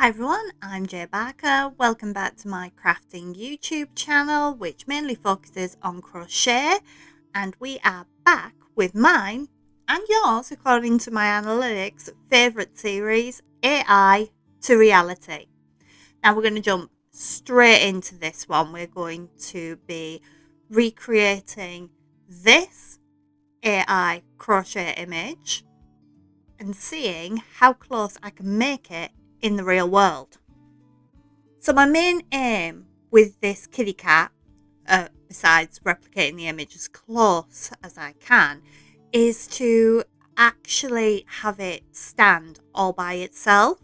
Hi everyone, I'm Jay Barker. Welcome back to my crafting YouTube channel, which mainly focuses on crochet. And we are back with mine and yours, according to my analytics, favourite series, AI to reality. Now we're going to jump straight into this one. We're going to be recreating this AI crochet image and seeing how close I can make it in the real world. So my main aim with this kitty cat, besides replicating the image as close as I can, is to actually have it stand all by itself.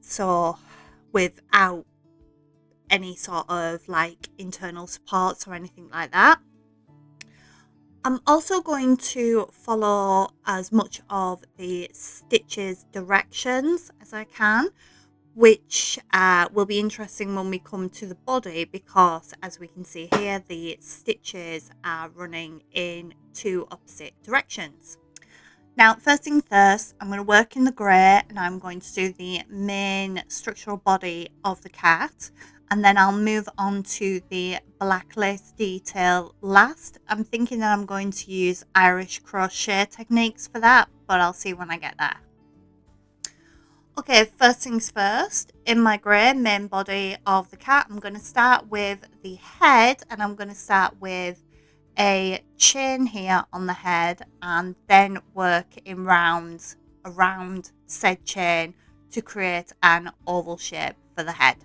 So without any sort of like internal supports or anything like that. I'm also going to follow as much of the stitches directions as I can, which will be interesting when we come to the body because, as we can see here, the stitches are running in two opposite directions. Now, first thing first, I'm going to work in the grey and I'm going to do the main structural body of the cat, and then I'll move on to the black lace detail last. I'm thinking that I'm going to use Irish crochet techniques for that, but I'll see when I get there. Okay, first things first, in my grey main body of the cat, I'm going to start with the head, and I'm going to start with a chain here on the head and then work in rounds around said chain to create an oval shape for the head.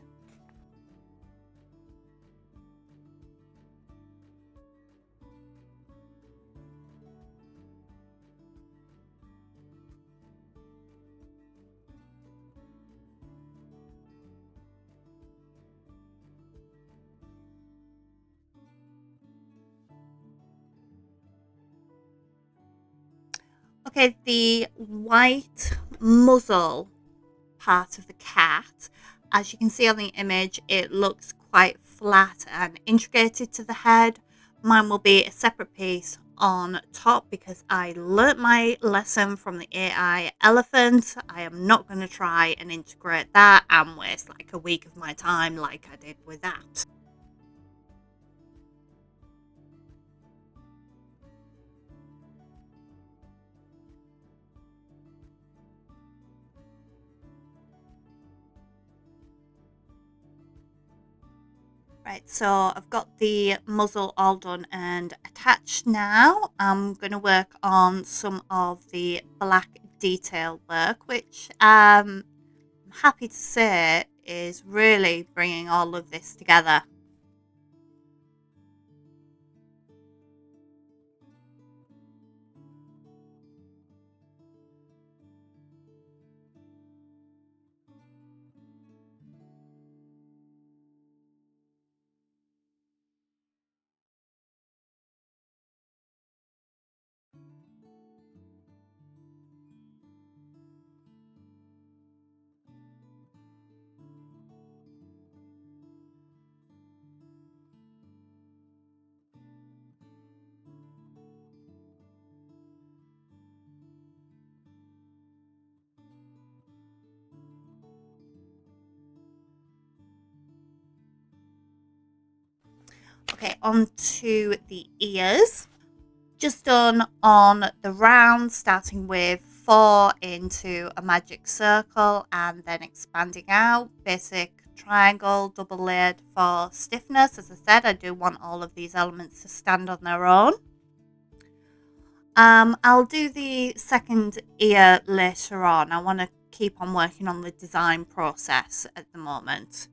Okay, the white muzzle part of the cat, as you can see on the image, it looks quite flat and integrated to the head. Mine will be a separate piece on top because I learnt my lesson from the AI elephant. I am not going to try and integrate that and waste like a week of my time like I did with that. Right, so I've got the muzzle all done and attached now. I'm going to work on some of the black detail work, which I'm happy to say is really bringing all of this together. Okay, on to the ears. Just done on the round, starting with 4 into a magic circle and then expanding out. Basic triangle, double layered for stiffness. As I said, I do want all of these elements to stand on their own. I'll do the second ear later on. I want to keep on working on the design process at the moment.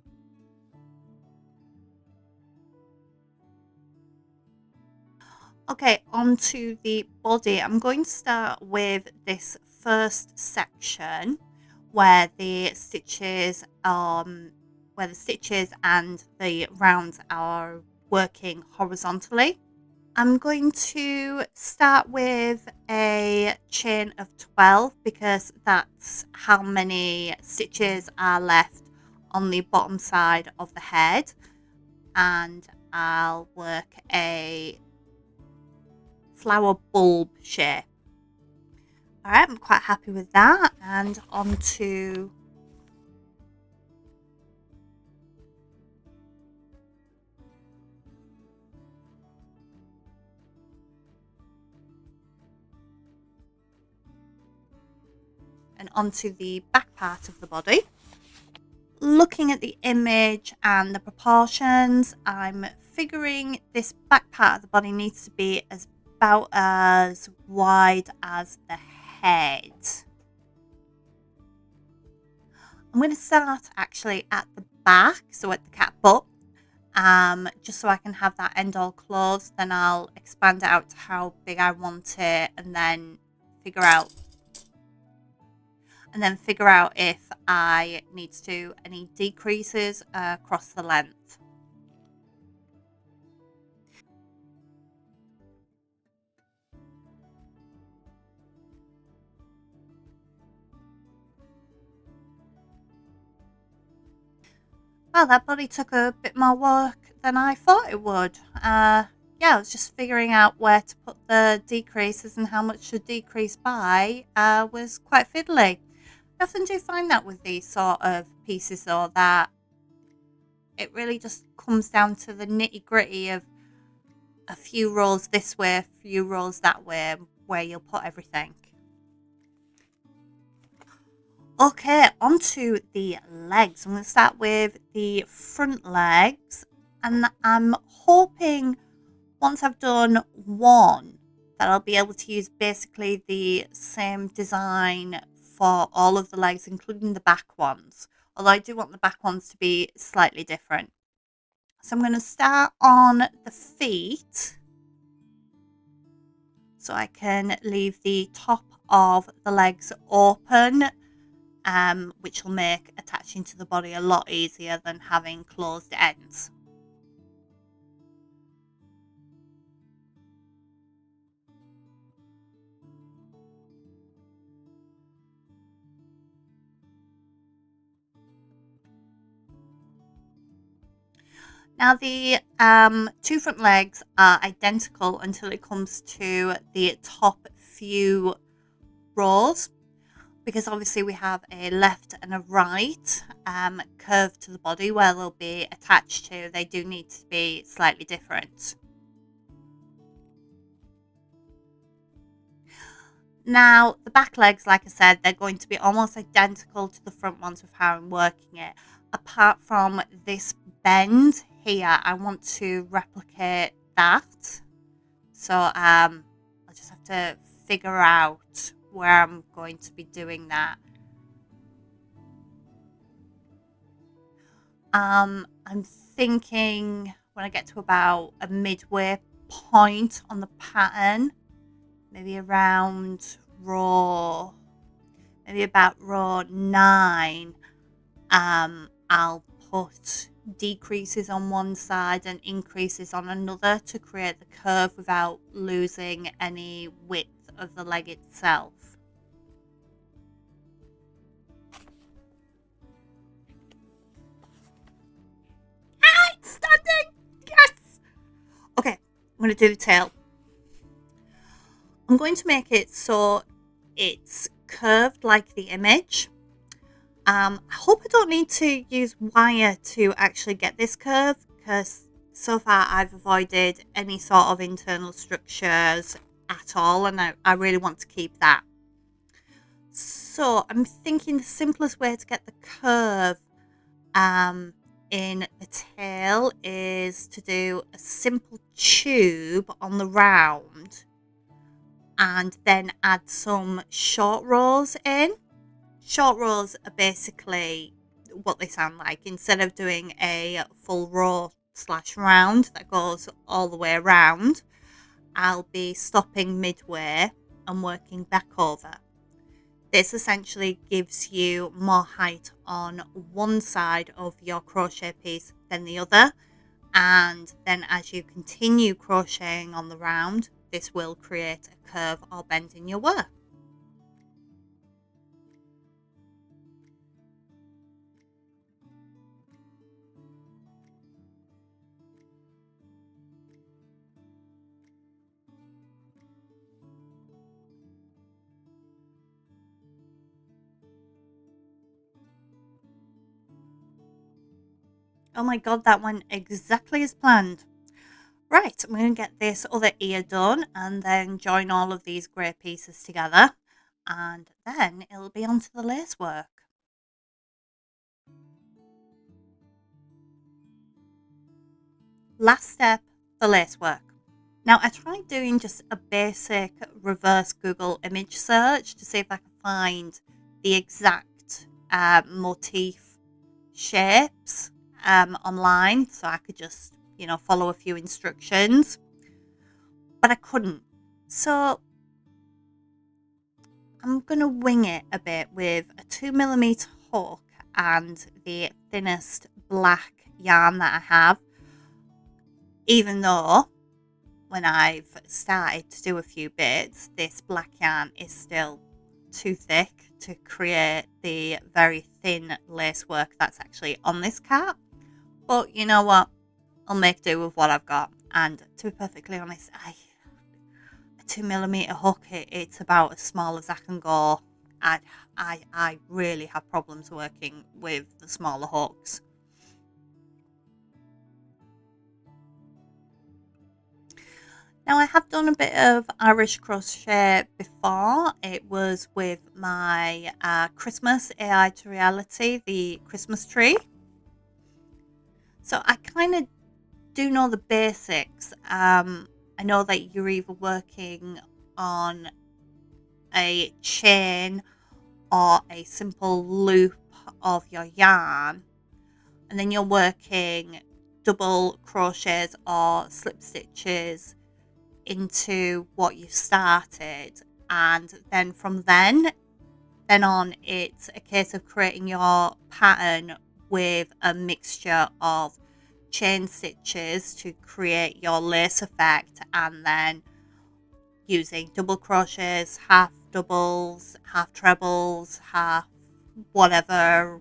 Okay, on to the body. I'm going to start with this first section where the stitches and the rounds are working horizontally. I'm going to start with a chain of 12 because that's how many stitches are left on the bottom side of the head, and I'll work a flower bulb shape. Alright, I'm quite happy with that, and on to working onto the back part of the body. Looking at the image and the proportions, I'm figuring this back part of the body needs to be about as wide as the head. I'm going to start actually at the back, so at the cat butt, just so I can have that end all closed. Then I'll expand it out to how big I want it, and then figure out if I need to do any decreases across the length. Well, that body took a bit more work than I thought it would. Yeah, I was just figuring out where to put the decreases and how much to decrease by was quite fiddly. I often do find that with these sort of pieces, though, that it really just comes down to the nitty gritty of a few rolls this way, a few rolls that way, where you'll put everything. Okay, onto the legs. I'm going to start with the front legs, and I'm hoping once I've done one that I'll be able to use basically the same design for all of the legs, including the back ones, although I do want the back ones to be slightly different. So I'm going to start on the feet, so I can leave the top of the legs open, which will make attaching to the body a lot easier than having closed ends. Now the two front legs are identical until it comes to the top few rows, because obviously we have a left and a right curve to the body where they'll be attached to. They do need to be slightly different. Now the back legs, like I said, they're going to be almost identical to the front ones with how I'm working it, apart from this bend here. I want to replicate that, so I just have to figure out where I'm going to be doing that. I'm thinking when I get to about a midway point on the pattern, maybe around about row 9, I'll put decreases on one side and increases on another to create the curve without losing any width of the leg itself. It's standing! Yes! Okay, I'm going to do the tail. I'm going to make it so it's curved like the image. I hope I don't need to use wire to actually get this curve, because so far I've avoided any sort of internal structures at all, and I really want to keep that. So I'm thinking the simplest way to get the curve in the tail is to do a simple tube on the round and then add some short rows in. Short rows are basically what they sound like. Instead of doing a full row / round that goes all the way around, I'll be stopping midway and working back over. This essentially gives you more height on one side of your crochet piece than the other, and then as you continue crocheting on the round, this will create a curve or bend in your work. Oh my god, that went exactly as planned. Right, I'm going to get this other ear done and then join all of these grey pieces together. and then it'll be onto the lace work. Last step, the lace work. Now, I tried doing just a basic reverse Google image search to see if I could find the exact motif shapes online, so I could just, follow a few instructions, but I couldn't. So I'm going to wing it a bit with a 2mm hook and the thinnest black yarn that I have, even though when I've started to do a few bits, this black yarn is still too thick to create the very thin lace work that's actually on this cap. But you know what? I'll make do with what I've got. And to be perfectly honest, a 2mm hook, it's about as small as I can go. I really have problems working with the smaller hooks. Now, I have done a bit of Irish crochet before. It was with my Christmas AI to reality, the Christmas tree. So I kind of do know the basics. I know that you're either working on a chain or a simple loop of your yarn, and then you're working double crochets or slip stitches into what you started, and then from then on it's a case of creating your pattern with a mixture of chain stitches to create your lace effect, and then using double crochets, half doubles, half trebles, half whatever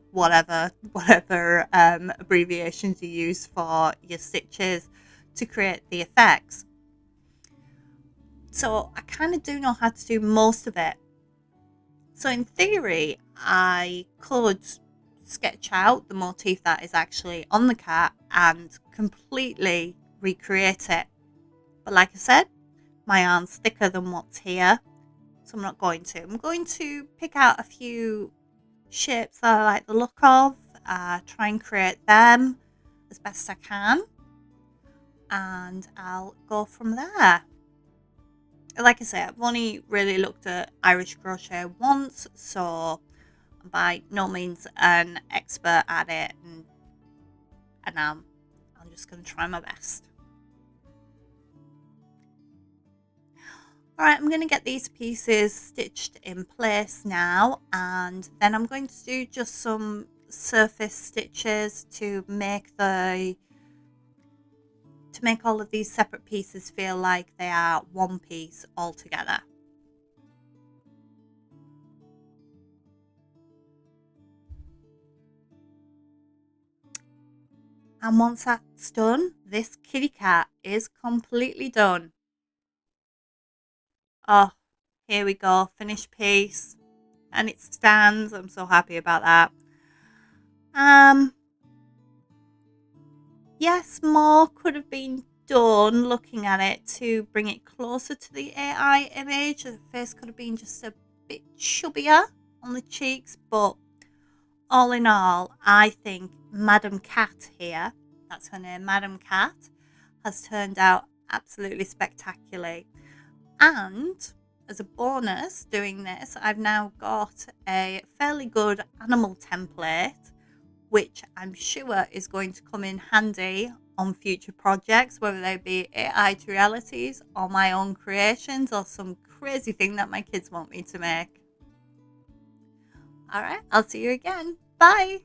abbreviations you use for your stitches to create the effects. So I kind of do know how to do most of it. So in theory, I could sketch out the motif that is actually on the cat and completely recreate it. But like I said, my yarn's thicker than what's here, so I'm not going to. I'm going to pick out a few shapes that I like the look of, try and create them as best I can, and I'll go from there. Like I say, I've only really looked at Irish crochet once, so I'm by no means an expert at it, and I'm just going to try my best. Alright, I'm going to get these pieces stitched in place now, and then I'm going to do just some surface stitches to make all of these separate pieces feel like they are one piece all together. And once that's done, this kitty cat is completely done. Oh, here we go, finished piece, and it stands. I'm so happy about that. Yes, more could have been done looking at it to bring it closer to the AI image. The face could have been just a bit chubbier on the cheeks, but all in all, I think Madam Cat here, that's her name, Madam Cat, has turned out absolutely spectacularly. And as a bonus doing this, I've now got a fairly good animal template, which I'm sure is going to come in handy on future projects, whether they be AI to realities or my own creations or some crazy thing that my kids want me to make. All right, I'll see you again. Bye.